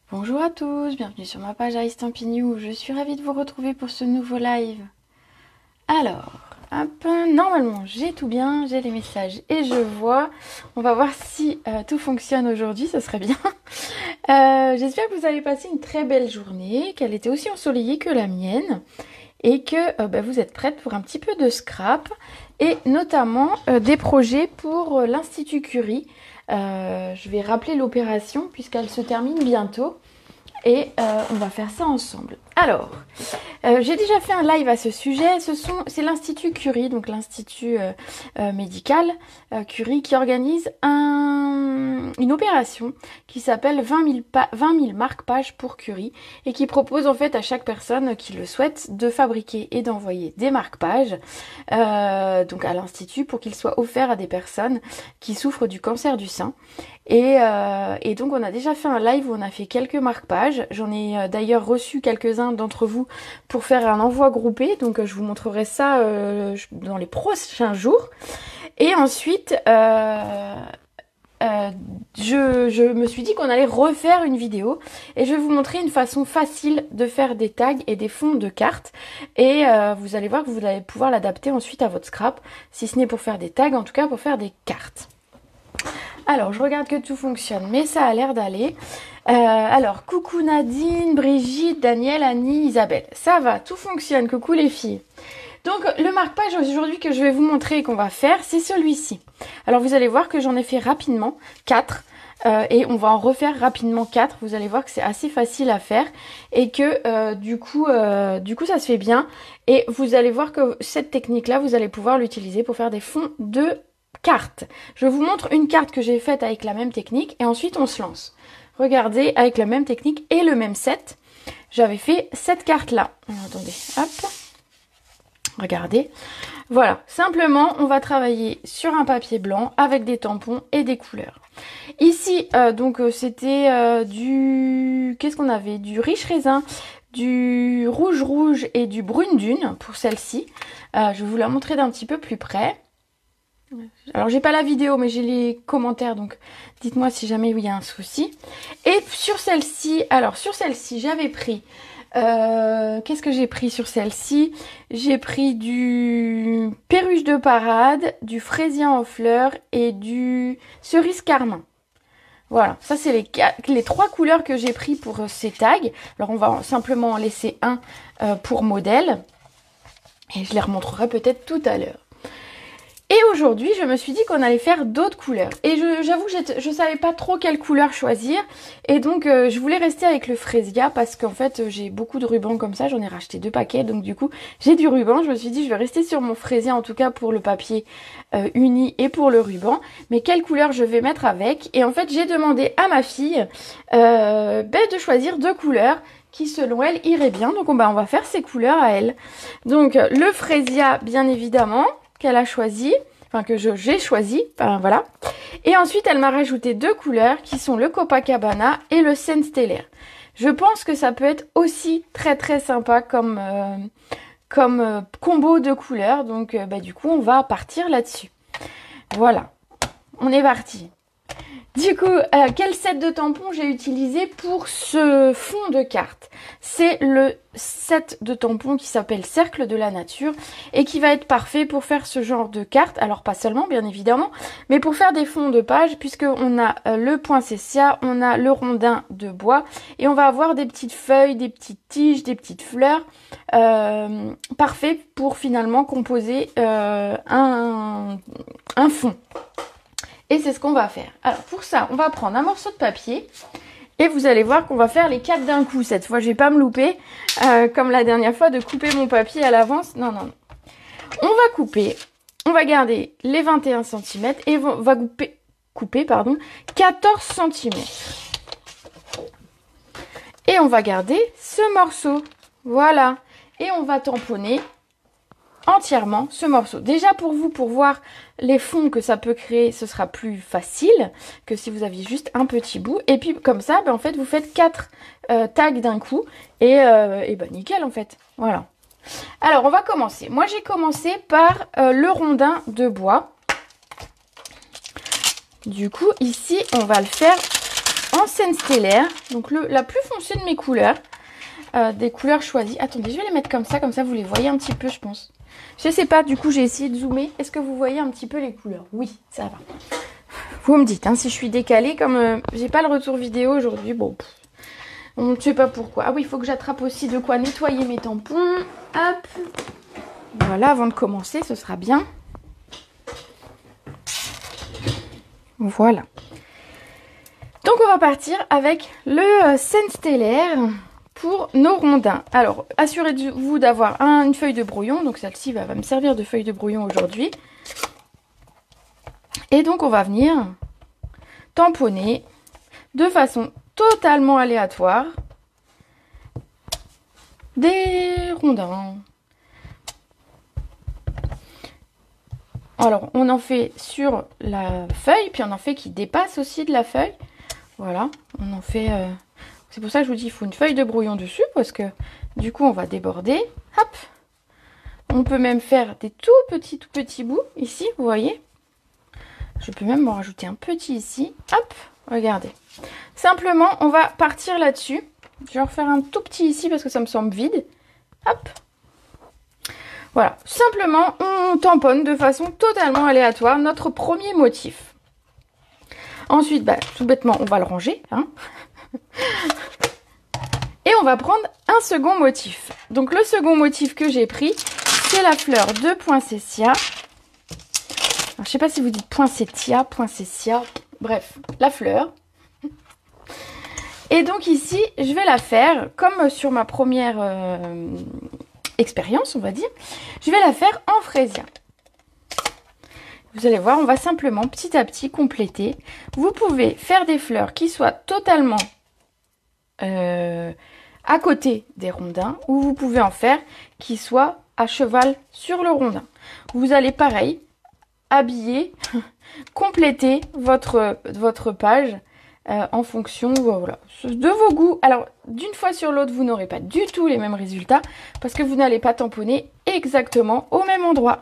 Bonjour à tous, bienvenue sur ma page iStampin'You. Je suis ravie de vous retrouver pour ce nouveau live. Alors, hop, normalement j'ai tout bien, j'ai les messages et je vois. On va voir si tout fonctionne aujourd'hui, ce serait bien. J'espère que vous avez passé une très belle journée, qu'elle était aussi ensoleillée que la mienne et que vous êtes prêtes pour un petit peu de scrap et notamment des projets pour l'Institut Curie. Je vais rappeler l'opération puisqu'elle se termine bientôt et on va faire ça ensemble. Alors, j'ai déjà fait un live à ce sujet. C'est l'Institut Curie, donc l'Institut médical Curie, qui organise une opération qui s'appelle 20 000 marque-pages pour Curie et qui propose en fait à chaque personne qui le souhaite de fabriquer et d'envoyer des marque-pages donc à l'Institut pour qu'ils soient offerts à des personnes qui souffrent du cancer du sein. Et donc on a déjà fait un live où on a fait quelques marque-pages. J'en ai d'ailleurs reçu quelques-uns d'entre vous pour faire un envoi groupé. Donc je vous montrerai ça dans les prochains jours. Et ensuite, je me suis dit qu'on allait refaire une vidéo. Et je vais vous montrer une façon facile de faire des tags et des fonds de cartes. Et vous allez voir que vous allez pouvoir l'adapter ensuite à votre scrap. Si ce n'est pour faire des tags, en tout cas pour faire des cartes. Alors, je regarde que tout fonctionne, mais ça a l'air d'aller. Alors, coucou Nadine, Brigitte, Daniel, Annie, Isabelle. Ça va, tout fonctionne, coucou les filles. Donc, le marque-page aujourd'hui que je vais vous montrer et qu'on va faire, c'est celui-ci. Alors, vous allez voir que j'en ai fait rapidement 4. Et on va en refaire rapidement 4. Vous allez voir que c'est assez facile à faire. Et que du coup, ça se fait bien. Et vous allez voir que cette technique-là, vous allez pouvoir l'utiliser pour faire des fonds de cartes. Je vous montre une carte que j'ai faite avec la même technique et ensuite on se lance. Regardez, avec la même technique et le même set, j'avais fait cette carte là. Attendez, hop. Regardez. Voilà, simplement on va travailler sur un papier blanc avec des tampons et des couleurs. Ici, c'était du... Qu'est-ce qu'on avait? Du riche raisin, du rouge et du brune dune pour celle-ci. Je vais vous la montrer d'un petit peu plus près. Alors j'ai pas la vidéo mais j'ai les commentaires, donc dites-moi si jamais il y a un souci. Et sur celle-ci, j'avais pris qu'est-ce que j'ai pris sur celle-ci? J'ai pris du perruche de parade, du fraisier en fleurs et du cerise carmin. Voilà, ça c'est les 3 couleurs que j'ai pris pour ces tags. Alors on va simplement en laisser un pour modèle et je les remontrerai peut-être tout à l'heure. Et aujourd'hui, je me suis dit qu'on allait faire d'autres couleurs. Et j'avoue que je savais pas trop quelle couleur choisir. Et donc, je voulais rester avec le frésia parce qu'en fait, j'ai beaucoup de rubans comme ça. J'en ai racheté 2 paquets. Donc, du coup, j'ai du ruban. Je me suis dit, je vais rester sur mon frésia, en tout cas pour le papier uni et pour le ruban. Mais quelle couleur je vais mettre avec? Et en fait, j'ai demandé à ma fille de choisir 2 couleurs qui, selon elle, iraient bien. Donc, on va faire ces couleurs à elle. Donc, le frésia, bien évidemment, qu'elle a choisi, enfin que j'ai choisi, voilà. Et ensuite, elle m'a rajouté 2 couleurs qui sont le Copacabana et le Scène Stellaire. Je pense que ça peut être aussi très très sympa comme combo de couleurs. Donc, du coup, on va partir là-dessus. Voilà, on est parti. Du coup, quel set de tampons j'ai utilisé pour ce fond de carte? C'est le set de tampons qui s'appelle Cercle de la Nature et qui va être parfait pour faire ce genre de carte. Alors pas seulement bien évidemment, mais pour faire des fonds de page puisqu'on a le poinsettia, on a le rondin de bois et on va avoir des petites feuilles, des petites tiges, des petites fleurs. Parfait pour finalement composer un fond. Et c'est ce qu'on va faire. Alors pour ça, on va prendre un morceau de papier et vous allez voir qu'on va faire les 4 d'un coup. Cette fois, je vais pas me louper comme la dernière fois de couper mon papier à l'avance. Non. On va couper, on va garder les 21 cm et on va couper 14 cm. Et on va garder ce morceau. Voilà. Et on va tamponner entièrement ce morceau. Déjà pour vous, pour voir les fonds que ça peut créer, ce sera plus facile que si vous aviez juste un petit bout. Et puis comme ça, en fait, vous faites 4 tags d'un coup et nickel en fait. Voilà. Alors on va commencer. Moi j'ai commencé par le rondin de bois. Du coup ici on va le faire en scène stellaire, donc la plus foncée de mes couleurs, des couleurs choisies. Attendez, je vais les mettre comme ça vous les voyez un petit peu, je pense. Je sais pas, du coup j'ai essayé de zoomer. Est-ce que vous voyez un petit peu les couleurs? Oui, ça va. Vous me dites, hein, si je suis décalée, comme j'ai pas le retour vidéo aujourd'hui, bon, on ne sait pas pourquoi. Ah oui, il faut que j'attrape aussi de quoi nettoyer mes tampons. Hop. Voilà, avant de commencer, ce sera bien. Voilà. Donc on va partir avec le scène stellaire pour nos rondins. Alors, assurez-vous d'avoir une feuille de brouillon. Donc celle-ci va me servir de feuille de brouillon aujourd'hui. Et donc on va venir tamponner de façon totalement aléatoire des rondins. Alors, on en fait sur la feuille, puis on en fait qui dépasse aussi de la feuille. Voilà, on en fait... C'est pour ça que je vous dis, il faut une feuille de brouillon dessus, parce que du coup, on va déborder. Hop. On peut même faire des tout petits bouts, ici, vous voyez. Je peux même en rajouter un petit ici. Hop, regardez. Simplement, on va partir là-dessus. Je vais en refaire un tout petit ici, parce que ça me semble vide. Hop. Voilà, simplement, on tamponne de façon totalement aléatoire notre premier motif. Ensuite, bah, tout bêtement, on va le ranger. Hein. Et on va prendre un second motif. Donc, le second motif que j'ai pris, c'est la fleur de poinsettia. Alors, je ne sais pas si vous dites poinsettia, bref, la fleur. Et donc ici, je vais la faire comme sur ma première... expérience, on va dire, je vais la faire en fraisia. Vous allez voir, on va simplement petit à petit compléter. Vous pouvez faire des fleurs qui soient totalement à côté des rondins, ou vous pouvez en faire qui soient à cheval sur le rondin. Vous allez pareil habiller, compléter votre page en fonction voilà, de vos goûts. Alors, d'une fois sur l'autre, vous n'aurez pas du tout les mêmes résultats parce que vous n'allez pas tamponner exactement au même endroit.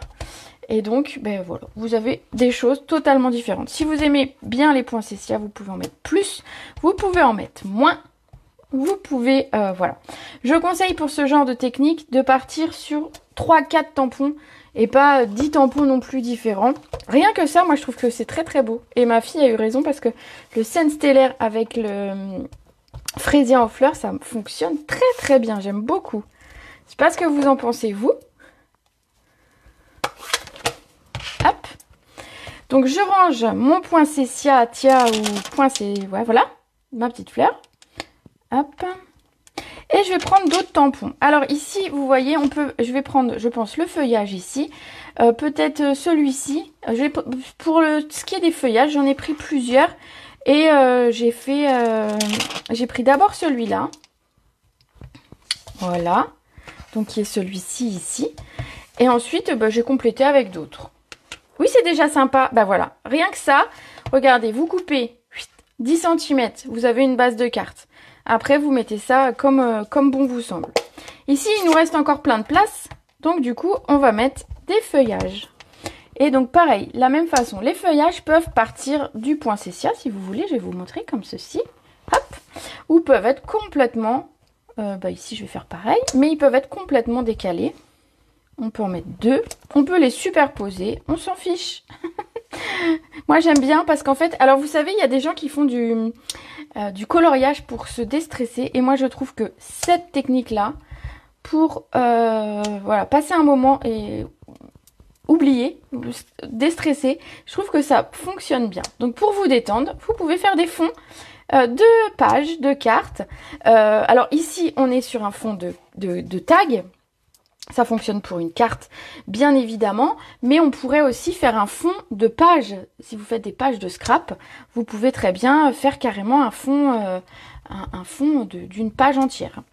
Et donc, ben voilà, vous avez des choses totalement différentes. Si vous aimez bien les poinsettias, vous pouvez en mettre plus, vous pouvez en mettre moins, vous pouvez, voilà. Je conseille pour ce genre de technique de partir sur 3-4 tampons et pas 10 tampons non plus différents. Rien que ça, moi je trouve que c'est très très beau. Et ma fille a eu raison parce que le scène stellaire avec le fraisier en fleurs, ça fonctionne très très bien. J'aime beaucoup. Je sais pas ce que vous en pensez vous. Hop. Donc je range mon poinsettia, ou poinsettia, ouais, voilà, ma petite fleur. Hop. Et je vais prendre d'autres tampons. Alors ici, vous voyez, je vais prendre, je pense, le feuillage ici. Peut-être celui-ci. Pour ce qui est des feuillages, j'en ai pris plusieurs. Et j'ai pris d'abord celui-là. Voilà. Donc qui est celui-ci ici. Et ensuite, j'ai complété avec d'autres. Oui, c'est déjà sympa. Bah voilà. Rien que ça, regardez, vous coupez 10 cm. Vous avez une base de carte. Après, vous mettez ça comme bon vous semble. Ici, il nous reste encore plein de place. Donc, du coup, on va mettre des feuillages. Et donc, pareil, la même façon. Les feuillages peuvent partir du poinsettia, si vous voulez. Je vais vous montrer comme ceci. Hop. Ou peuvent être complètement... ici, je vais faire pareil. Mais ils peuvent être complètement décalés. On peut en mettre deux. On peut les superposer. On s'en fiche. Moi, j'aime bien parce qu'en fait... Alors, vous savez, il y a des gens qui font du coloriage pour se déstresser. Et moi, je trouve que cette technique-là, pour voilà, passer un moment et oublier, déstresser, je trouve que ça fonctionne bien. Donc, pour vous détendre, vous pouvez faire des fonds de pages, de cartes. Alors, ici, on est sur un fond de tag. Ça fonctionne pour une carte, bien évidemment, mais on pourrait aussi faire un fond de page. Si vous faites des pages de scrap, vous pouvez très bien faire carrément un fond, d'une page entière.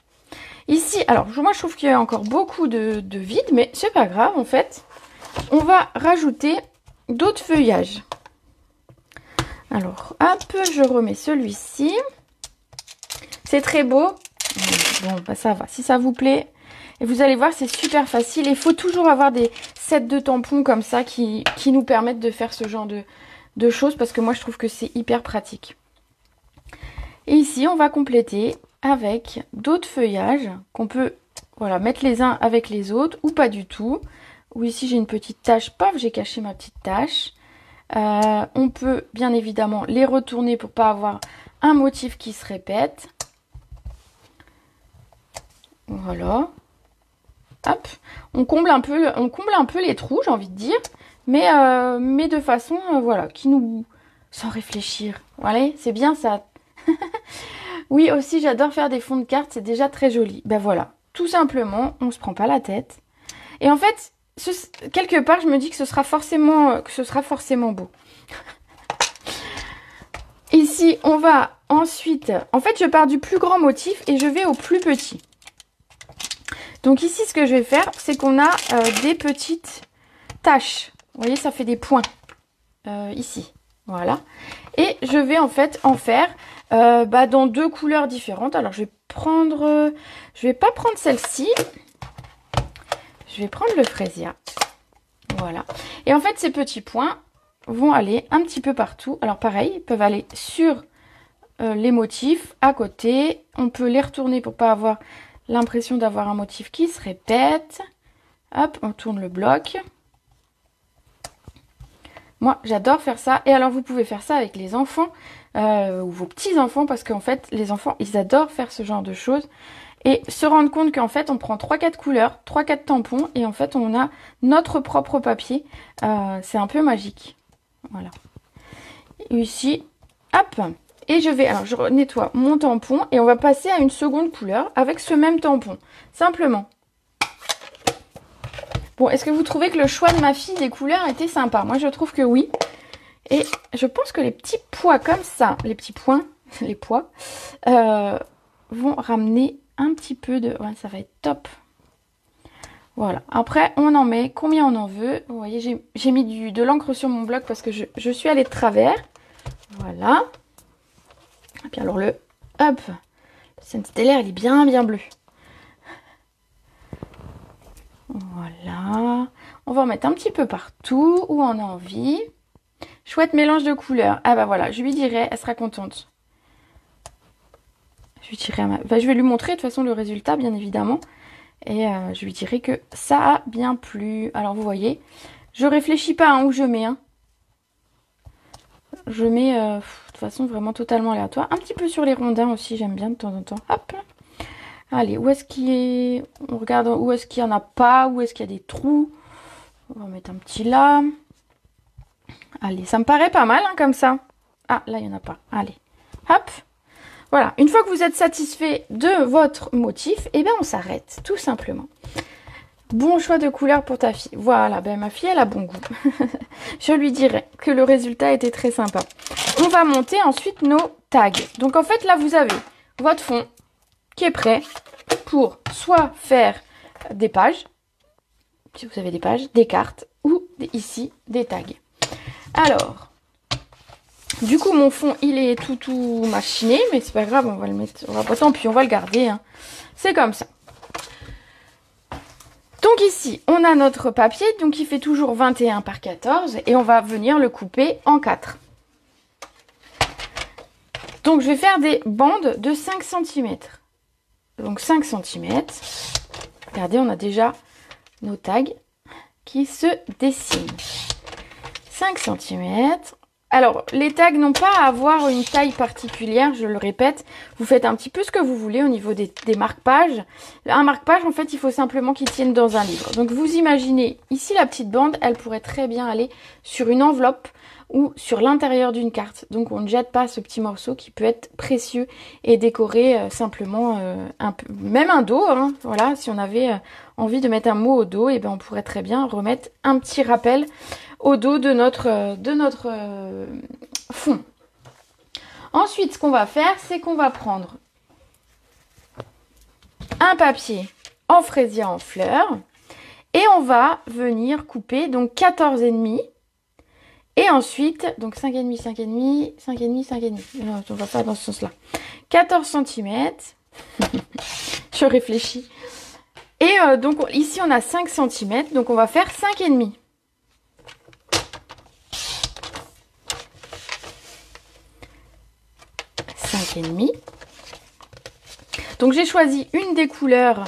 Ici, alors moi je trouve qu'il y a encore beaucoup de vide, mais c'est pas grave en fait. On va rajouter d'autres feuillages. Alors, hop, je remets celui-ci. C'est très beau. Bon, bah ça va. Si ça vous plaît... Et vous allez voir, c'est super facile. Il faut toujours avoir des sets de tampons comme ça qui nous permettent de faire ce genre de choses. Parce que moi, je trouve que c'est hyper pratique. Et ici, on va compléter avec d'autres feuillages qu'on peut voilà, mettre les uns avec les autres ou pas du tout. Ou ici, j'ai une petite tache, paf, j'ai caché ma petite tache. On peut bien évidemment les retourner pour pas avoir un motif qui se répète. Voilà. Hop. On comble un peu les trous, j'ai envie de dire. Mais de façon, voilà, qui nous... sans réfléchir. Voilà, c'est bien ça. Oui, aussi, j'adore faire des fonds de cartes, c'est déjà très joli. Ben voilà, tout simplement, on se prend pas la tête. Et en fait, quelque part, je me dis que ce sera forcément beau. Ici, on va ensuite... En fait, je pars du plus grand motif et je vais au plus petit. Donc ici, ce que je vais faire, c'est qu'on a des petites taches. Vous voyez, ça fait des points. Ici, voilà. Et je vais en fait en faire dans deux couleurs différentes. Alors, je vais prendre... je vais pas prendre celle-ci. Je vais prendre le Freesia. Voilà. Et en fait, ces petits points vont aller un petit peu partout. Alors pareil, ils peuvent aller sur les motifs, à côté. On peut les retourner pour pas avoir l'impression d'avoir un motif qui se répète. Hop, on tourne le bloc. Moi, j'adore faire ça. Et alors, vous pouvez faire ça avec les enfants ou vos petits-enfants parce qu'en fait, les enfants, ils adorent faire ce genre de choses. Et se rendre compte qu'en fait, on prend 3-4 couleurs, 3-4 tampons et en fait, on a notre propre papier. C'est un peu magique. Voilà. Et ici, hop. Et alors, je nettoie mon tampon et on va passer à une seconde couleur avec ce même tampon. Simplement. Bon, est-ce que vous trouvez que le choix de ma fille des couleurs était sympa? Moi, je trouve que oui. Et je pense que les petits pois comme ça, les petits points, les pois, vont ramener un petit peu de... Ouais, ça va être top. Voilà. Après, on en met combien on en veut. Vous voyez, j'ai mis de l'encre sur mon bloc parce que je suis allée de travers. Voilà. Et puis alors le... Hop. Le ciel stellaire, il est bien, bien bleu. Voilà. On va en mettre un petit peu partout où on a envie. Chouette mélange de couleurs. Ah bah voilà, je lui dirai, elle sera contente. Je lui dirai je vais lui montrer de toute façon le résultat, bien évidemment. Et je lui dirai que ça a bien plu. Alors vous voyez, je réfléchis pas où je mets. Je mets de toute façon vraiment totalement aléatoire. Un petit peu sur les rondins aussi, j'aime bien de temps en temps. Hop. Allez, où est-ce qu'il est... On regarde où est-ce qu'il n'y en a pas, où est-ce qu'il y a des trous. On va en mettre un petit là. Allez, ça me paraît pas mal comme ça. Ah, là, il n'y en a pas. Allez, hop. Voilà, une fois que vous êtes satisfait de votre motif, eh bien on s'arrête, tout simplement. Bon choix de couleur pour ta fille. Voilà, ben ma fille, elle a bon goût. Je lui dirai que le résultat était très sympa. On va monter ensuite nos tags. Donc en fait, là, vous avez votre fond qui est prêt pour soit faire des pages, si vous avez des pages, des cartes, ou ici, des tags. Alors... Du coup, mon fond, il est tout machiné, mais c'est pas grave, on va le mettre... tant pis, on va le garder. C'est comme ça. Donc ici, on a notre papier, donc il fait toujours 21 par 14, et on va venir le couper en 4. Donc je vais faire des bandes de 5 cm. Donc 5 cm. Regardez, on a déjà nos tags qui se dessinent. 5 cm. Alors, les tags n'ont pas à avoir une taille particulière, je le répète. Vous faites un petit peu ce que vous voulez au niveau des marque-pages. Un marque-page, en fait, il faut simplement qu'il tienne dans un livre. Donc, vous imaginez, ici, la petite bande, elle pourrait très bien aller sur une enveloppe ou sur l'intérieur d'une carte. Donc, on ne jette pas ce petit morceau qui peut être précieux et décorer simplement un peu, même un dos. Voilà, si on avait envie de mettre un mot au dos, et ben on pourrait très bien remettre un petit rappel au dos de notre fond. Ensuite, ce qu'on va faire, c'est qu'on va prendre un papier en fraisier en fleurs et on va venir couper donc 14,5 et ensuite, donc 5,5, 5,5, 5,5, 5,5. Non, on va pas dans ce sens-là. 14 cm. Je réfléchis. Et donc ici, on a 5 cm, donc on va faire 5,5. 5,5. 5,5. Donc j'ai choisi une des couleurs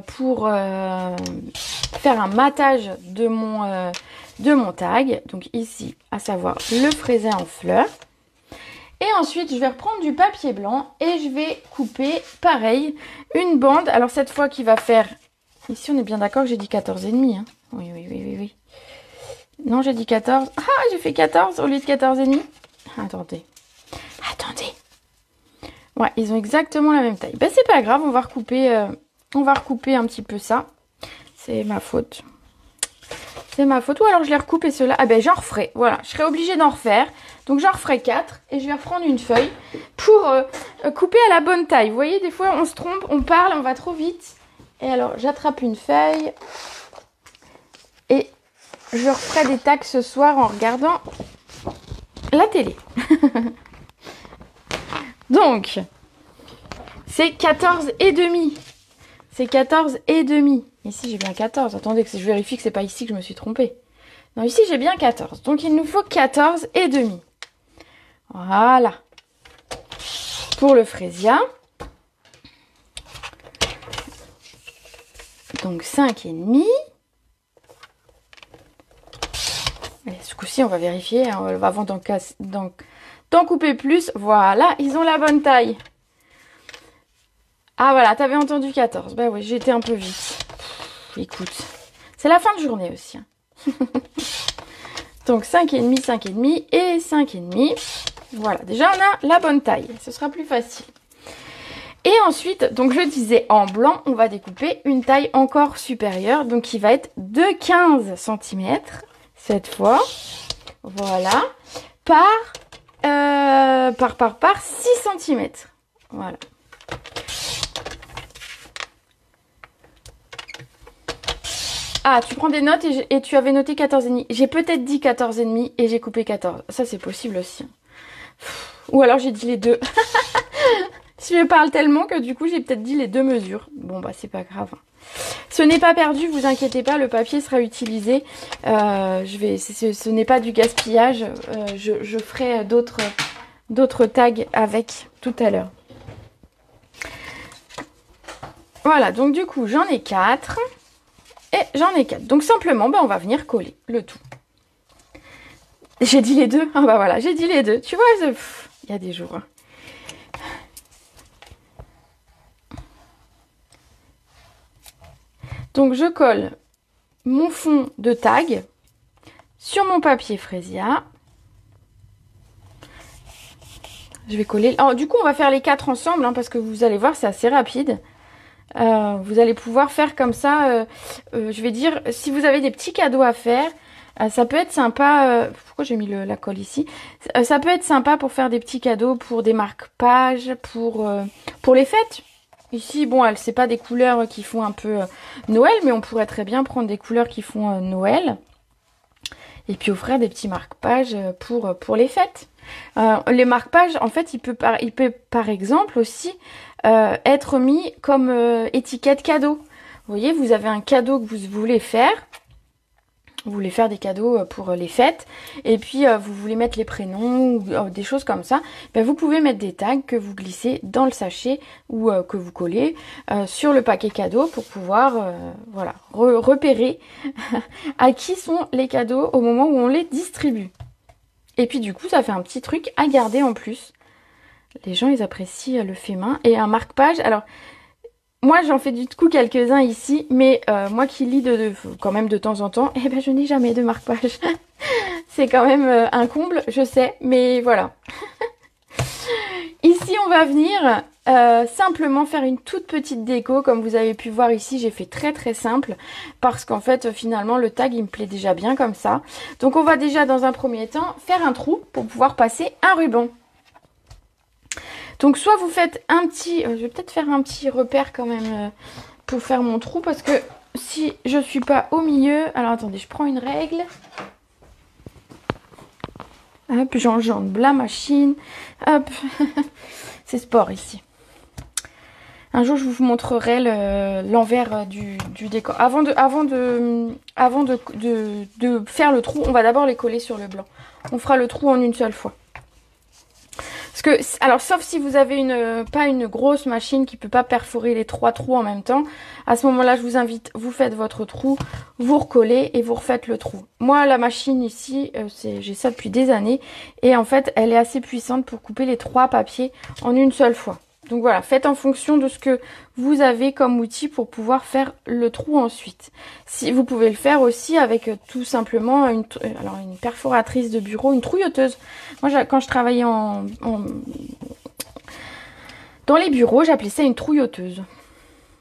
pour faire un matage de mon tag. Donc ici, à savoir le fraisier en fleurs. Et ensuite, je vais reprendre du papier blanc et je vais couper, pareil, une bande. Alors cette fois qui va faire... Ici, on est bien d'accord que j'ai dit 14,5. Hein. Oui, oui, oui, oui, oui. Non, j'ai dit 14. Ah, j'ai fait 14 au lieu de 14,5. Attendez. Attendez. Ouais, ils ont exactement la même taille. Ben, c'est pas grave, on va recouper un petit peu ça. C'est ma faute. C'est ma faute. Ou alors je les recoupe et ceux-là. Ah ben j'en referai. Voilà, je serai obligée d'en refaire. Donc j'en referai 4 et je vais reprendre une feuille pour couper à la bonne taille. Vous voyez, des fois on se trompe, on parle, on va trop vite. Et alors j'attrape une feuille et je referai des tags ce soir en regardant la télé. Donc, c'est 14,5. C'est 14,5. Ici, j'ai bien 14. Attendez, que je vérifie que c'est pas ici que je me suis trompée. Non, ici, j'ai bien 14. Donc, il nous faut 14,5. Voilà. Pour le fraisia. Donc, 5,5. Ce coup-ci, on va vérifier. Hein, avant d'en couper plus. Voilà, ils ont la bonne taille. Ah voilà, t'avais entendu 14. Bah oui, j'ai été un peu vite. Écoute, c'est la fin de journée aussi. Hein. Donc 5,5, 5,5 et 5,5. Voilà, déjà on a la bonne taille. Ce sera plus facile. Et ensuite, donc je disais en blanc, on va découper une taille encore supérieure. Donc qui va être de 15 cm cette fois. Voilà. Par 6 cm. Voilà. Ah, tu prends des notes et tu avais noté 14,5. J'ai peut-être dit 14,5 et j'ai coupé 14. Ça, c'est possible aussi. Ou alors j'ai dit les deux. Je parle tellement que du coup, j'ai peut-être dit les deux mesures. Bon, bah, c'est pas grave. Ce n'est pas perdu, vous inquiétez pas, le papier sera utilisé. Ce n'est pas du gaspillage. Je ferai d'autres tags avec tout à l'heure. Voilà, donc du coup, j'en ai 4. Et j'en ai 4. Donc simplement, on va venir coller le tout. J'ai dit les deux. Ah bah voilà, j'ai dit les deux. Tu vois, il y a des jours. Hein. Donc je colle mon fond de tag sur mon papier fraisia. Je vais coller. Alors du coup, on va faire les 4 ensemble, hein, parce que vous allez voir, c'est assez rapide. Vous allez pouvoir faire comme ça, je vais dire, si vous avez des petits cadeaux à faire, ça peut être sympa, pourquoi j'ai mis la colle ici, ça peut être sympa pour faire des petits cadeaux, pour des marque-pages, pour les fêtes. Ici, bon, c'est pas des couleurs qui font un peu Noël, mais on pourrait très bien prendre des couleurs qui font Noël. Et puis offrir des petits marque-pages pour les fêtes. Les marque-pages, en fait, il peut par exemple aussi être mis comme étiquette cadeau. Vous voyez, vous avez un cadeau que vous voulez faire. Vous voulez faire des cadeaux pour les fêtes. Et puis, vous voulez mettre les prénoms ou des choses comme ça. Ben, vous pouvez mettre des tags que vous glissez dans le sachet ou que vous collez sur le paquet cadeau pour pouvoir voilà, repérer à qui sont les cadeaux au moment où on les distribue. Et puis, du coup, ça fait un petit truc à garder en plus. Les gens, ils apprécient le fait main. Et un marque-page, alors... Moi, j'en fais du coup quelques-uns ici, mais moi qui lis quand même de temps en temps, eh ben, je n'ai jamais de marque-page. C'est quand même un comble, je sais, mais voilà. Ici, on va venir simplement faire une toute petite déco. Comme vous avez pu voir ici, j'ai fait très très simple parce qu'en fait, finalement, le tag, il me plaît déjà bien comme ça. Donc, on va déjà, dans un premier temps, faire un trou pour pouvoir passer un ruban. Donc soit vous faites un petit, je vais peut-être faire un petit repère quand même pour faire mon trou parce que si je suis pas au milieu, alors attendez, je prends une règle. Hop, j'enjambe la machine. Hop, c'est sport ici. Un jour je vous montrerai l'envers du décor. Avant de faire le trou, on va d'abord les coller sur le blanc. On fera le trou en une seule fois. Parce que, alors sauf si vous avez pas une grosse machine qui peut pas perforer les 3 trous en même temps, à ce moment-là, je vous invite, vous faites votre trou, vous recollez et vous refaites le trou. Moi, la machine ici, j'ai ça depuis des années et en fait, elle est assez puissante pour couper les 3 papiers en une seule fois. Donc voilà, faites en fonction de ce que vous avez comme outil pour pouvoir faire le trou ensuite. Si vous pouvez le faire aussi avec tout simplement une perforatrice de bureau, une trouilloteuse. Moi, quand je travaillais dans les bureaux, j'appelais ça une trouilloteuse.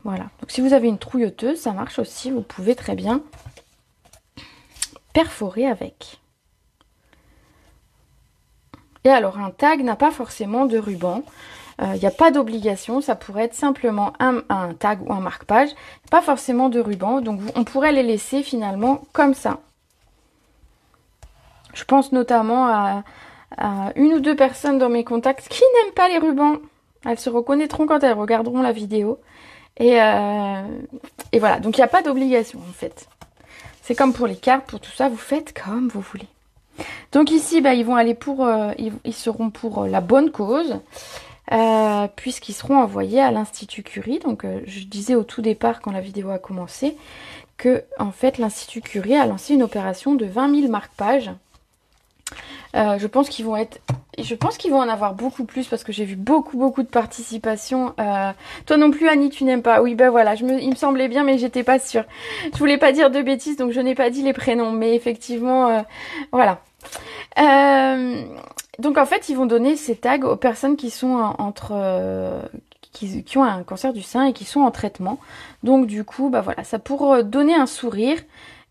Voilà. Donc si vous avez une trouilloteuse, ça marche aussi. Vous pouvez très bien perforer avec. Et alors, un tag n'a pas forcément de ruban. Il n'y a pas d'obligation, ça pourrait être simplement un tag ou un marque-page, pas forcément de ruban, donc on pourrait les laisser finalement comme ça. Je pense notamment à une ou deux personnes dans mes contacts qui n'aiment pas les rubans. Elles se reconnaîtront quand elles regarderont la vidéo. Et voilà, donc il n'y a pas d'obligation en fait. C'est comme pour les cartes, pour tout ça, vous faites comme vous voulez. Donc ici, bah, ils vont aller ils seront pour la bonne cause. Puisqu'ils seront envoyés à l'Institut Curie. Donc je disais au tout départ quand la vidéo a commencé que en fait l'Institut Curie a lancé une opération de 20 000 marque-pages. Je pense qu'ils vont en avoir beaucoup plus parce que j'ai vu beaucoup de participation. Toi non plus Annie, tu n'aimes pas. Oui ben voilà, il me semblait bien mais j'étais pas sûre. Je voulais pas dire de bêtises donc je n'ai pas dit les prénoms, mais effectivement voilà. Donc en fait, ils vont donner ces tags aux personnes qui sont qui ont un cancer du sein et qui sont en traitement. Donc du coup, bah voilà, ça pour donner un sourire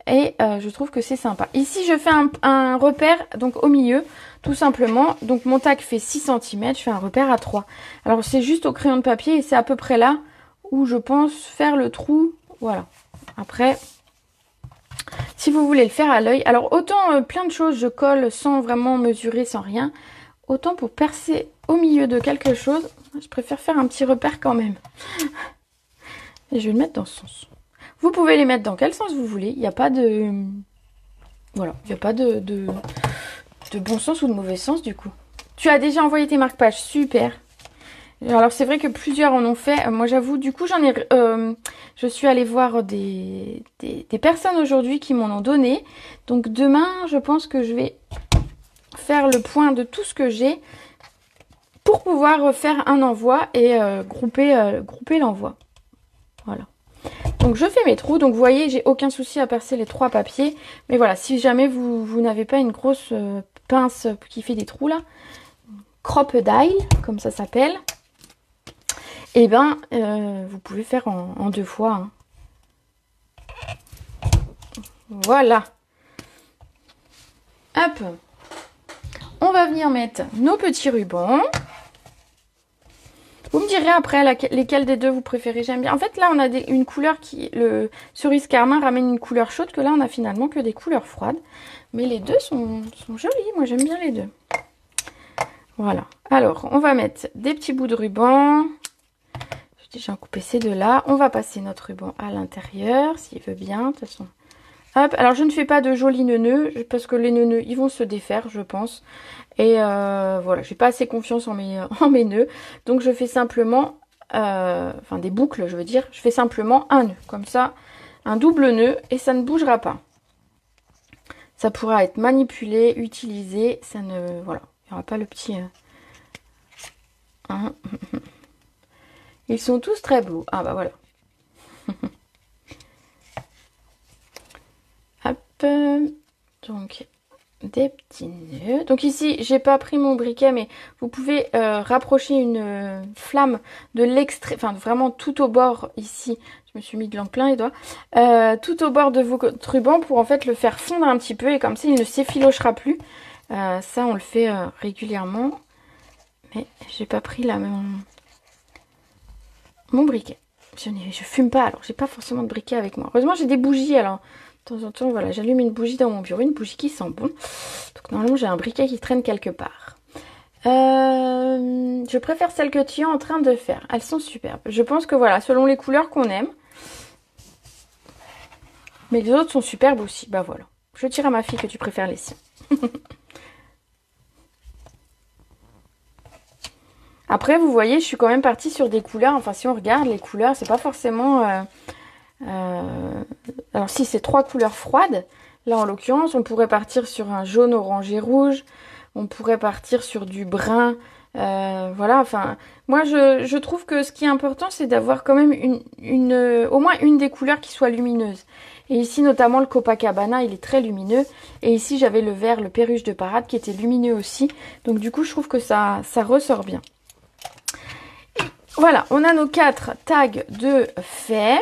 et je trouve que c'est sympa. Ici, je fais un repère donc au milieu, tout simplement. Donc mon tag fait 6 cm, je fais un repère à 3. Alors c'est juste au crayon de papier et c'est à peu près là où je pense faire le trou. Voilà. Après, si vous voulez le faire à l'œil, alors autant plein de choses je colle sans vraiment mesurer, sans rien, autant pour percer au milieu de quelque chose, je préfère faire un petit repère quand même. Et je vais le mettre dans ce sens. Vous pouvez les mettre dans quel sens vous voulez, il n'y a pas de... Voilà, il n'y a pas de bon sens ou de mauvais sens du coup. Tu as déjà envoyé tes marque-pages, super. Alors c'est vrai que plusieurs en ont fait. Moi j'avoue, du coup je suis allée voir des personnes aujourd'hui qui m'en ont donné. Donc demain, je pense que je vais faire le point de tout ce que j'ai pour pouvoir faire un envoi et grouper l'envoi. Voilà. Donc je fais mes trous. Donc vous voyez, j'ai aucun souci à percer les 3 papiers. Mais voilà, si jamais vous n'avez pas une grosse pince qui fait des trous là, crop-a-dile, comme ça s'appelle. Et ben, vous pouvez faire en 2 fois. Hein. Voilà. Hop. On va venir mettre nos petits rubans. Vous me direz après lesquels des deux vous préférez. J'aime bien. En fait, là, on a une couleur le cerise carmin ramène une couleur chaude, que là, on a finalement que des couleurs froides. Mais les deux sont jolis. Moi, j'aime bien les deux. Voilà. Alors, on va mettre des petits bouts de ruban. J'ai coupé ces deux-là. On va passer notre ruban à l'intérieur, s'il veut bien. De toute façon. Hop. Alors, je ne fais pas de jolis nœuds, parce que les nœuds, ils vont se défaire, je pense. Et voilà, j'ai pas assez confiance en mes nœuds. Donc, je fais simplement, enfin des boucles, je veux dire. Je fais simplement un nœud. Comme ça, un double nœud, et ça ne bougera pas. Ça pourra être manipulé, utilisé. Ça ne... Voilà. Il n'y aura pas le petit... Hein. Ils sont tous très beaux. Ah bah voilà. Hop. Donc, des petits nœuds. Donc ici, j'ai pas pris mon briquet, mais vous pouvez rapprocher une flamme de l'extrait, enfin vraiment tout au bord ici. Je me suis mis de l'encre plein les doigts. Tout au bord de votre ruban pour en fait le faire fondre un petit peu et comme ça, il ne s'effilochera plus. Ça, on le fait régulièrement. Mais j'ai pas pris mon briquet. Je fume pas, alors j'ai pas forcément de briquet avec moi. Heureusement, j'ai des bougies, alors de temps en temps, voilà, j'allume une bougie dans mon bureau, une bougie qui sent bon. Donc normalement, j'ai un briquet qui traîne quelque part. Je préfère celles que tu es en train de faire. Elles sont superbes. Je pense que voilà, selon les couleurs qu'on aime. Mais les autres sont superbes aussi. Bah voilà. Je tire à ma fille que tu préfères les siens. Après, vous voyez, je suis quand même partie sur des couleurs. Enfin, si on regarde les couleurs, c'est pas forcément... Alors si, c'est 3 couleurs froides. Là, en l'occurrence, on pourrait partir sur un jaune, orange et rouge. On pourrait partir sur du brun. Voilà, enfin... Moi, je trouve que ce qui est important, c'est d'avoir quand même au moins une des couleurs qui soit lumineuse. Et ici, notamment, le Copacabana, il est très lumineux. Et ici, j'avais le vert, le Perruche de Parade, qui était lumineux aussi. Donc, du coup, je trouve que ça ressort bien. Voilà, on a nos 4 tags de faits.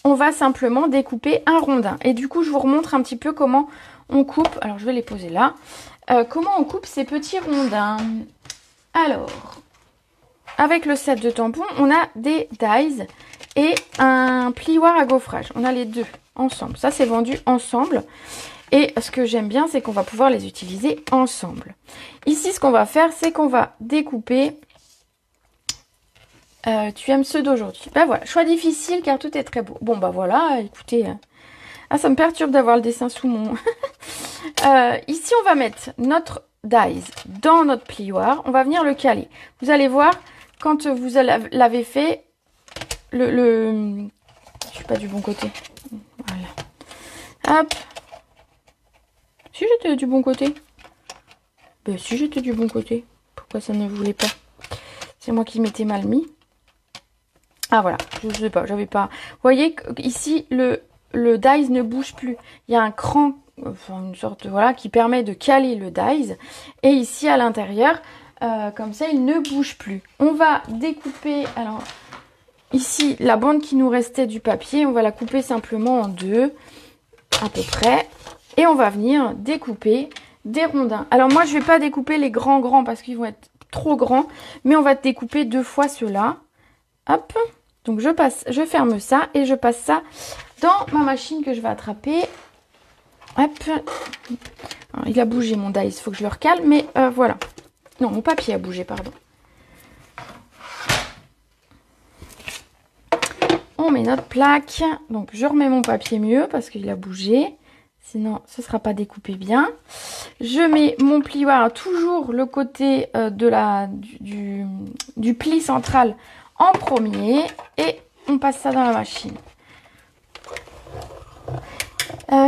On va simplement découper un rondin. Et du coup, je vous remontre un petit peu comment on coupe. Alors, je vais les poser là. Comment on coupe ces petits rondins. Alors, avec le set de tampons, on a des dies et un plioir à gaufrage. On a les deux ensemble. Ça, c'est vendu ensemble. Et ce que j'aime bien, c'est qu'on va pouvoir les utiliser ensemble. Ici, ce qu'on va faire, c'est qu'on va découper... tu aimes ceux d'aujourd'hui. Ben voilà, choix difficile car tout est très beau. Bon, bah voilà, écoutez... Ah, ça me perturbe d'avoir le dessin sous mon... ici, on va mettre notre dies dans notre plioir. On va venir le caler. Vous allez voir, quand vous l'avez fait, je suis pas du bon côté. Voilà. Hop. Si j'étais du bon côté. Ben si j'étais du bon côté. Pourquoi ça ne voulait pas? C'est moi qui m'étais mal mis. Ah voilà, je sais pas, j'avais pas... Vous voyez ici, le dies ne bouge plus. Il y a un cran, enfin une sorte, voilà, qui permet de caler le dies. Et ici, à l'intérieur, comme ça, il ne bouge plus. On va découper, alors, ici, la bande qui nous restait du papier, on va la couper simplement en deux, à peu près. Et on va venir découper des rondins. Alors moi, je vais pas découper les grands parce qu'ils vont être trop grands. Mais on va découper 2 fois ceux-là. Hop. Donc je ferme ça et je passe ça dans ma machine que je vais attraper. Hop. Alors, il a bougé mon dies, il faut que je le recale. Mais voilà. Non, mon papier a bougé, pardon. On met notre plaque. Donc je remets mon papier mieux parce qu'il a bougé. Sinon, ce ne sera pas découpé bien. Je mets mon plioir toujours le côté du pli central en premier. Et on passe ça dans la machine.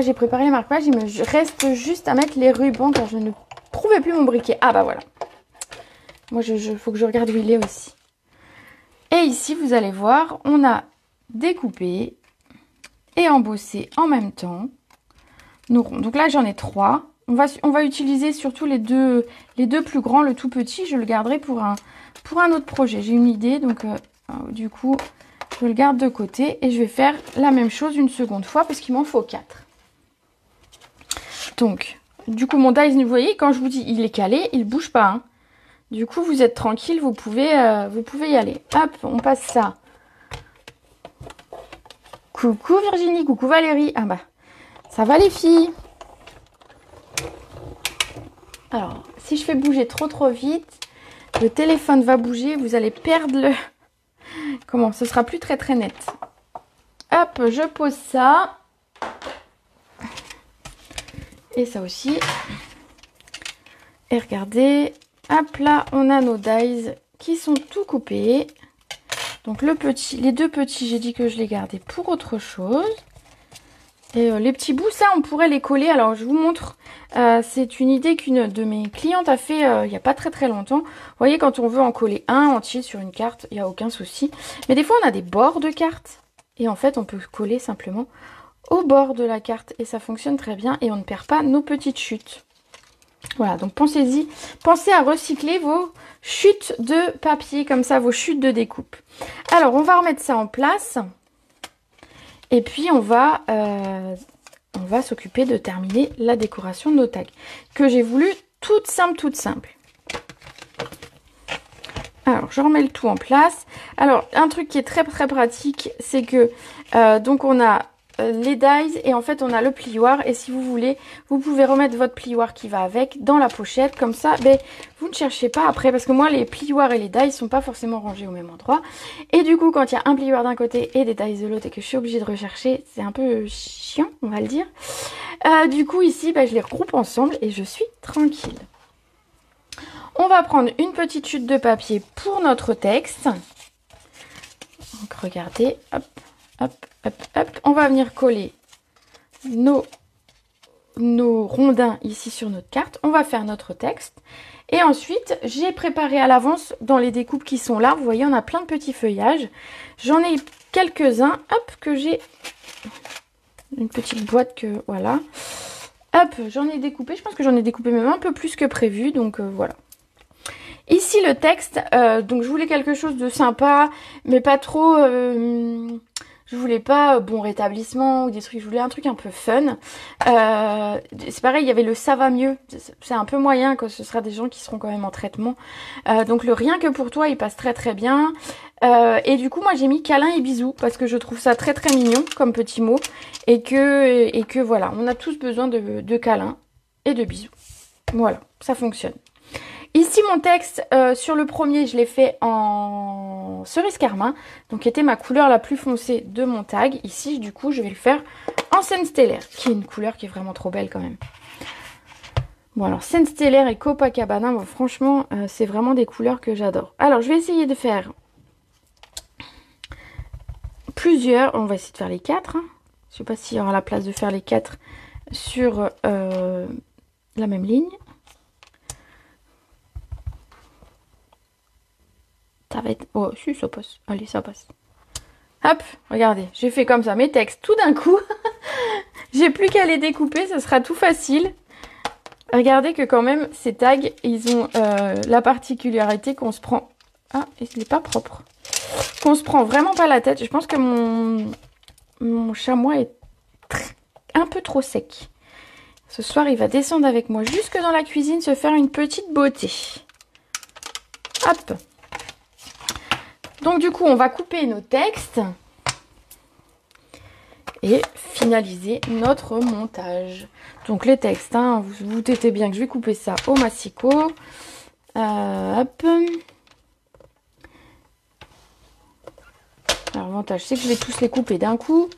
J'ai préparé les marque-pages. Il me reste juste à mettre les rubans car je ne trouvais plus mon briquet. Ah bah voilà. Moi, faut que je regarde où il est aussi. Et ici, vous allez voir, on a découpé et embossé en même temps. Donc là, j'en ai 3. On va utiliser surtout les deux plus grands. Le tout petit, je le garderai pour un autre projet. J'ai une idée, donc du coup, je le garde de côté. Et je vais faire la même chose une seconde fois parce qu'il m'en faut 4. Donc, du coup, mon dies, vous voyez, quand je vous dis il est calé, il ne bouge pas. Hein. Du coup, vous êtes tranquille, vous pouvez y aller. Hop, on passe ça. Coucou Virginie, coucou Valérie. Ah bah... Ça va les filles? Alors, si je fais bouger trop vite, le téléphone va bouger, vous allez perdre le... Comment? Ce sera plus très net. Hop, je pose ça. Et ça aussi. Et regardez, hop là, on a nos dies qui sont tout coupés. Donc les deux petits, j'ai dit que je les gardais pour autre chose. Et les petits bouts, ça, on pourrait les coller. Alors, je vous montre. C'est une idée qu'une de mes clientes a fait il n'y a pas très longtemps. Vous voyez, quand on veut en coller un entier sur une carte, il n'y a aucun souci. Mais des fois, on a des bords de carte. Et en fait, on peut coller simplement au bord de la carte. Et ça fonctionne très bien. Et on ne perd pas nos petites chutes. Voilà, donc pensez-y. Pensez à recycler vos chutes de papier, comme ça, vos chutes de découpe. Alors, on va remettre ça en place. Et puis, on va s'occuper de terminer la décoration de nos tags. Que j'ai voulu toute simple. Alors, je remets le tout en place. Alors, un truc qui est très pratique, c'est que, donc on a les dies et en fait, on a le plioir. Et si vous voulez, vous pouvez remettre votre plioir qui va avec dans la pochette. Comme ça, vous ne cherchez pas après. Parce que moi, les plioirs et les dies ne sont pas forcément rangés au même endroit. Et du coup, quand il y a un plioir d'un côté et des dies de l'autre et que je suis obligée de rechercher, c'est un peu chiant, on va le dire. Du coup, ici, je les regroupe ensemble et je suis tranquille. On va prendre une petite chute de papier pour notre texte. Donc regardez, hop, hop, hop, hop. On va venir coller nos rondins ici sur notre carte. On va faire notre texte. Et ensuite, j'ai préparé à l'avance dans les découpes qui sont là. Vous voyez, on a plein de petits feuillages. J'en ai quelques-uns, hop, que j'ai une petite boîte que, voilà. Hop, j'en ai découpé. Je pense que j'en ai découpé même un peu plus que prévu. Donc voilà. Ici, le texte, donc je voulais quelque chose de sympa, mais pas trop... je voulais pas bon rétablissement ou des trucs, je voulais un truc un peu fun. C'est pareil, il y avait le ça va mieux. C'est un peu moyen, que ce sera des gens qui seront quand même en traitement. Donc le rien que pour toi, il passe très très bien. Et du coup, moi j'ai mis câlin et bisous parce que je trouve ça très très mignon comme petit mot. Et que voilà, on a tous besoin de câlin et de bisous. Voilà, ça fonctionne. Ici, mon texte, sur le premier, je l'ai fait en cerise carmin, donc qui était ma couleur la plus foncée de mon tag. Ici, du coup, je vais le faire en scène stellaire, qui est une couleur qui est vraiment trop belle quand même. Bon, alors, scène stellaire et Copacabana, bon, franchement, c'est vraiment des couleurs que j'adore. Alors, je vais essayer de faire plusieurs. On va essayer de faire les 4. Hein. Je ne sais pas s'il y aura la place de faire les 4 sur la même ligne. Ça va être... Oh, si, ça passe. Allez, ça passe. Hop, regardez, j'ai fait comme ça mes textes tout d'un coup. J'ai plus qu'à les découper, ce sera tout facile. Regardez que quand même, ces tags, ils ont la particularité qu'on se prend... Ah, il n'est pas propre. Qu'on se prend vraiment pas la tête. Je pense que mon chamois est un peu trop sec. Ce soir, il va descendre avec moi jusque dans la cuisine se faire une petite beauté. Hop. Donc du coup, on va couper nos textes et finaliser notre montage. Donc les textes, hein, vous vous doutez bien que je vais couper ça au massicot. Hop. Alors l'avantage, c'est que je vais tous les couper d'un coup.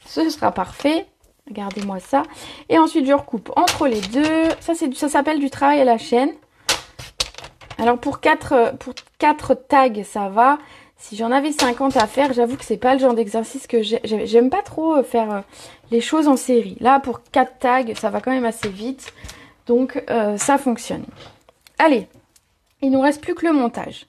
Ce sera parfait. Regardez-moi ça. Et ensuite, je recoupe entre les deux. Ça s'appelle du travail à la chaîne. Alors pour 4 tags, ça va. Si j'en avais 50 à faire, j'avoue que c'est pas le genre d'exercice que j'aime pas trop faire les choses en série. Là, pour 4 tags, ça va quand même assez vite. Donc, ça fonctionne. Allez, il nous reste plus que le montage.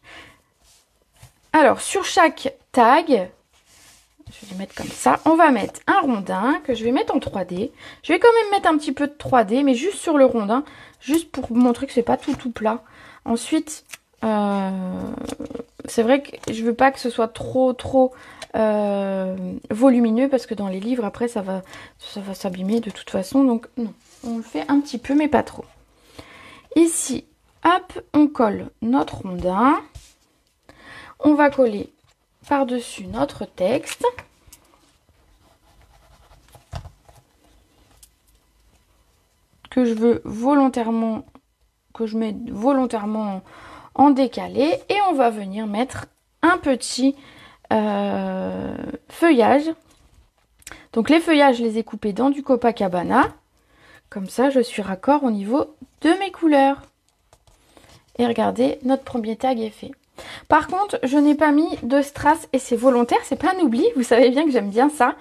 Alors, sur chaque tag, je vais les mettre comme ça. On va mettre un rondin que je vais mettre en 3D. Je vais quand même mettre un petit peu de 3D, mais juste sur le rondin. Juste pour vous montrer que c'est pas tout plat. Ensuite, c'est vrai que je veux pas que ce soit trop volumineux parce que dans les livres après ça va s'abîmer de toute façon, donc non, on le fait un petit peu mais pas trop. Ici, hop, on colle notre rondin, on va coller par-dessus notre texte. Que je veux volontairement, que je mets volontairement en décalé, et on va venir mettre un petit feuillage. Donc les feuillages, je les ai coupés dans du Copacabana. Comme ça, je suis raccord au niveau de mes couleurs. Et regardez, notre premier tag est fait. Par contre, je n'ai pas mis de strass et c'est volontaire, c'est pas un oubli. Vous savez bien que j'aime bien ça.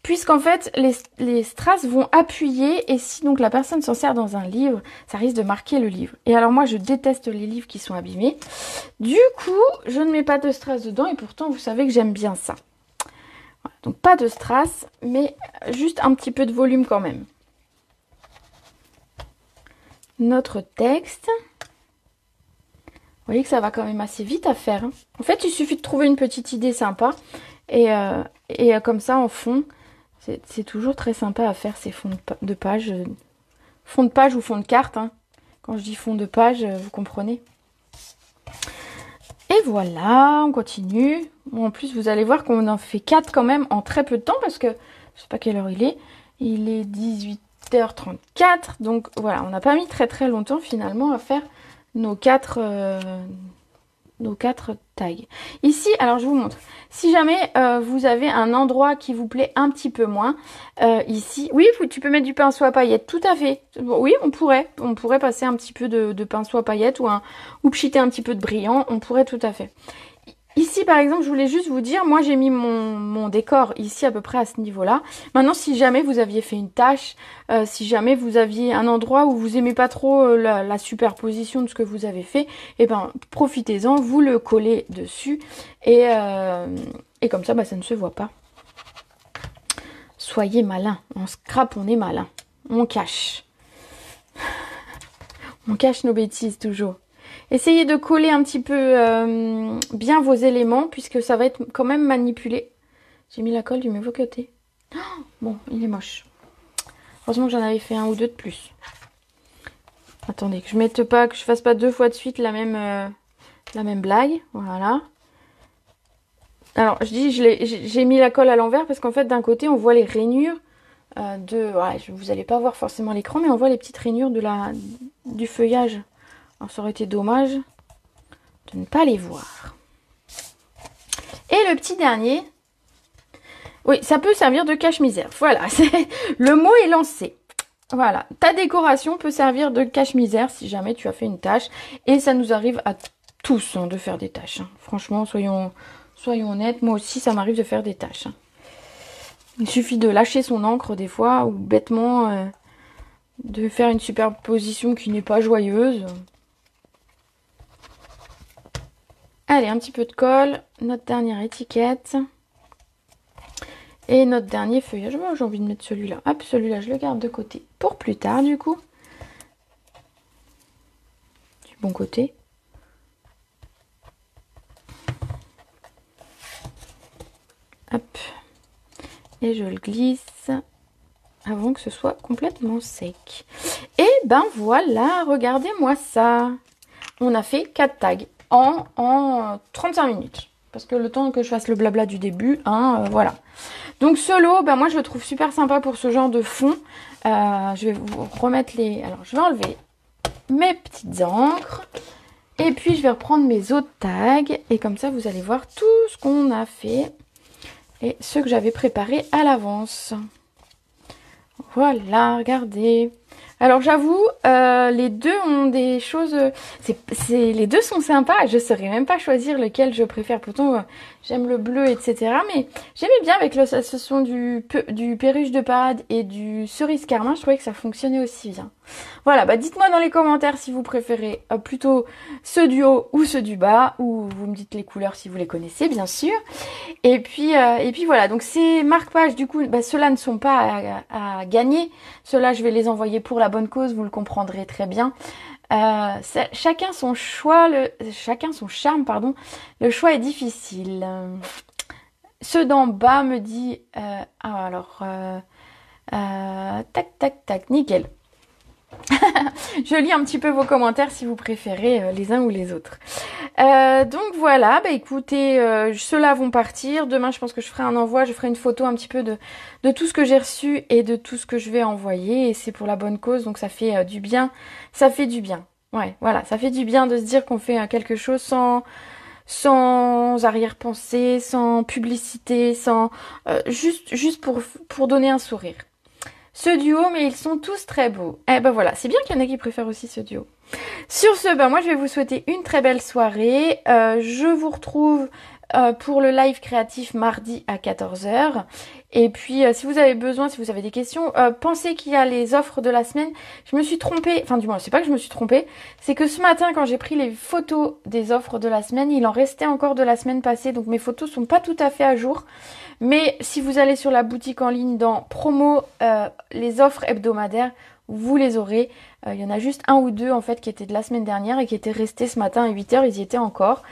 Puisqu'en fait, les strass vont appuyer et si donc la personne s'en sert dans un livre, ça risque de marquer le livre. Et alors moi, je déteste les livres qui sont abîmés. Du coup, je ne mets pas de strass dedans et pourtant, vous savez que j'aime bien ça. Voilà, donc pas de strass, mais juste un petit peu de volume quand même. Notre texte. Vous voyez que ça va quand même assez vite à faire. Hein. En fait, il suffit de trouver une petite idée sympa et comme ça en fond. C'est toujours très sympa à faire ces fonds de page. Fond de page ou fond de carte. Hein. Quand je dis fond de page, vous comprenez. Et voilà, on continue. Bon, en plus, vous allez voir qu'on en fait 4 quand même en très peu de temps. Parce que, je sais pas quelle heure il est. Il est 18h34. Donc voilà, on n'a pas mis très longtemps finalement à faire nos 4 nos 4 tags. Ici, alors je vous montre. Si jamais vous avez un endroit qui vous plaît un petit peu moins, ici, oui, tu peux mettre du pinceau à paillettes, tout à fait. Bon, oui, on pourrait passer un petit peu de pinceau à paillettes ou pchiter un petit peu de brillant, on pourrait tout à fait. Ici, par exemple, je voulais juste vous dire, moi j'ai mis mon décor ici à peu près à ce niveau-là. Maintenant, si jamais vous aviez fait une tâche, si jamais vous aviez un endroit où vous aimez pas trop la superposition de ce que vous avez fait, eh ben profitez-en, vous le collez dessus et comme ça, bah, ça ne se voit pas. Soyez malin. En scrap, on est malin. On cache. On cache nos bêtises toujours. Essayez de coller un petit peu bien vos éléments puisque ça va être quand même manipulé. J'ai mis la colle du mauvais côté. Oh, bon, il est moche. Heureusement que j'en avais fait un ou deux de plus. Attendez, que je mette pas, que je fasse pas 2 fois de suite la même blague. Voilà. Alors, je dis, j'ai mis la colle à l'envers parce qu'en fait, d'un côté, on voit les rainures ouais, vous n'allez pas voir forcément l'écran, mais on voit les petites rainures du feuillage. Alors, ça aurait été dommage de ne pas les voir. Et le petit dernier, oui, ça peut servir de cache-misère. Voilà, le mot est lancé. Voilà, ta décoration peut servir de cache-misère si jamais tu as fait une tâche. Et ça nous arrive à tous de faire des tâches. Franchement, soyons honnêtes, moi aussi ça m'arrive de faire des tâches. Il suffit de lâcher son encre des fois ou bêtement de faire une superposition qui n'est pas joyeuse. Allez, un petit peu de colle, notre dernière étiquette et notre dernier feuillage. Moi, j'ai envie de mettre celui-là. Hop, celui-là, je le garde de côté pour plus tard, du coup. Du bon côté. Hop. Et je le glisse avant que ce soit complètement sec. Et ben voilà, regardez-moi ça. On a fait 4 tags en 35 minutes. Parce que le temps que je fasse le blabla du début, voilà. Donc ce lot, ben moi je le trouve super sympa pour ce genre de fond. Je vais vous remettre les... Alors je vais enlever mes petites encres. Et puis je vais reprendre mes autres tags. Et comme ça vous allez voir tout ce qu'on a fait. Et ceux que j'avais préparés à l'avance. Voilà, regardez. Alors j'avoue, les deux ont des choses... les deux sont sympas. Je ne saurais même pas choisir lequel je préfère. Pourtant, j'aime le bleu, etc. Mais j'aimais bien avec l'association du perruche de parade et du cerise carmin. Je trouvais que ça fonctionnait aussi bien. Voilà, bah dites-moi dans les commentaires si vous préférez plutôt ceux du haut ou ceux du bas. Ou vous me dites les couleurs si vous les connaissez, bien sûr. Et puis voilà, donc ces marque-pages, du coup, bah, ceux-là ne sont pas à gagner. Ceux-là, je vais les envoyer pour la bonne cause, vous le comprendrez très bien. Chacun son choix, chacun son charme, pardon. Le choix est difficile. Ceux d'en bas me dit... tac, tac, tac, nickel. Je lis un petit peu vos commentaires si vous préférez les uns ou les autres. Donc voilà, bah écoutez, ceux-là vont partir. Demain, je pense que je ferai un envoi, je ferai une photo un petit peu de tout ce que j'ai reçu et de tout ce que je vais envoyer. Et c'est pour la bonne cause, donc ça fait du bien. Ça fait du bien. Ouais, voilà, ça fait du bien de se dire qu'on fait quelque chose sans arrière-pensée, sans publicité, juste pour donner un sourire. Ce duo, mais ils sont tous très beaux. Eh ben voilà, c'est bien qu'il y en ait qui préfèrent aussi ce duo. Sur ce, ben moi je vais vous souhaiter une très belle soirée. Je vous retrouve pour le live créatif mardi à 14 h. Et puis si vous avez besoin, si vous avez des questions, pensez qu'il y a les offres de la semaine. Je me suis trompée, enfin du moins c'est pas que je me suis trompée, c'est que ce matin quand j'ai pris les photos des offres de la semaine, il en restait encore de la semaine passée, donc mes photos sont pas tout à fait à jour. Mais si vous allez sur la boutique en ligne dans promo, les offres hebdomadaires, vous les aurez. Il y en a juste un ou deux en fait qui étaient de la semaine dernière et qui étaient restés ce matin à 8 h, ils y étaient encore.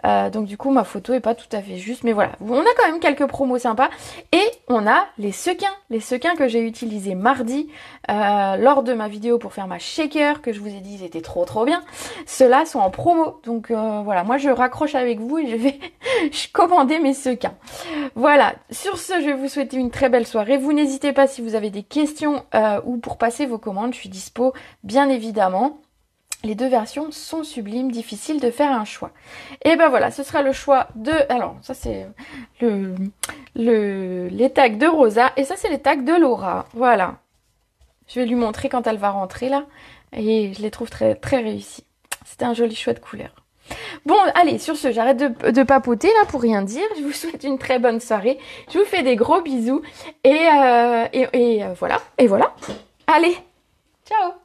Donc du coup ma photo est pas tout à fait juste, mais voilà. On a quand même quelques promos sympas. Et on a les sequins que j'ai utilisés mardi lors de ma vidéo pour faire ma shaker, que je vous ai dit ils étaient trop bien. Ceux-là sont en promo. Donc voilà, moi je raccroche avec vous et je vais commander mes sequins. Voilà, sur ce je vais vous souhaiter une très belle soirée. Vous n'hésitez pas si vous avez des questions ou pour passer vos commandes, je suis dispo bien évidemment. Les deux versions sont sublimes, difficile de faire un choix. Et ben voilà, ce sera le choix de... Alors, ça c'est les tags de Rosa et ça c'est les tags de Laura. Voilà. Je vais lui montrer quand elle va rentrer là. Et je les trouve très, très réussis. C'était un joli choix de couleur. Bon, allez, sur ce, j'arrête de papoter là pour rien dire. Je vous souhaite une très bonne soirée. Je vous fais des gros bisous. Et voilà. Et voilà. Allez, ciao!